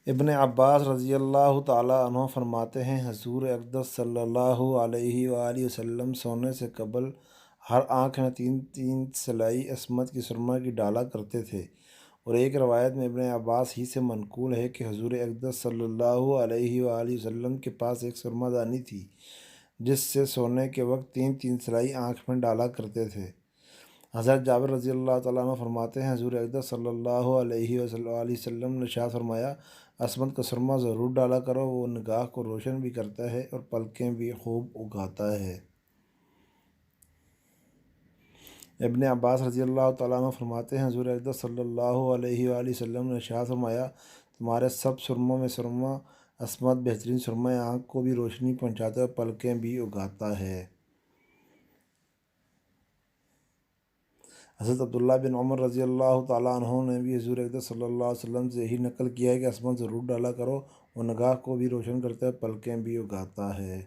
ابن عباس رضی اللہ تعالیٰ عنہ فرماتے ہیں، حضور اقدس صلی اللہ علیہ وآلہ وسلم سونے سے قبل ہر آنکھ میں 3 صلائی عصمت کی سرما کی ڈالا کرتے تھے، اور ایک روایت میں ابن عباس ہی سے منقول ہے کہ حضور اقدس صلی اللہ علیہ وآلہ وسلم کے پاس ایک سرما دانی تھی جس سے سونے کے وقت 3 صلائی آنکھ میں ڈالا کرتے تھے۔ حضرت جابر رضی اللہ تعالیٰ عنہ فرماتے ہیں، حضور اقدس صلی اللہ علیہ وآلہ وسلم نے ارشاد فرمایا، عصمت کا سرما ضرور ڈالا کرو، وہ نگاہ کو روشن بھی کرتا ہے اور پلکیں بھی خوب اگاتا ہے۔ ابن عباس رضی اللہ تعالیٰ عنہ فرماتے ہیں، حضور اقدس صلی اللہ علیہ وآلہ وسلم نے ارشاد فرمایا، تمہارے سب سرموں میں سرما عصمت بہترین سرما آنکھ کو بھی روشنی پہنچاتا ہے اور پلکیں بھی اگاتا ہے۔ حضرت عبداللہ بن عمر رضی اللہ تعالیٰ عنہ نے بھی حضور اقدس صلی اللہ علیہ وسلم سے یہی نقل کیا ہے کہ عصمت ضرور ڈالا کرو، وہ نگاہ کو بھی روشن کرتا ہے، پلکیں بھی اگاتا ہے۔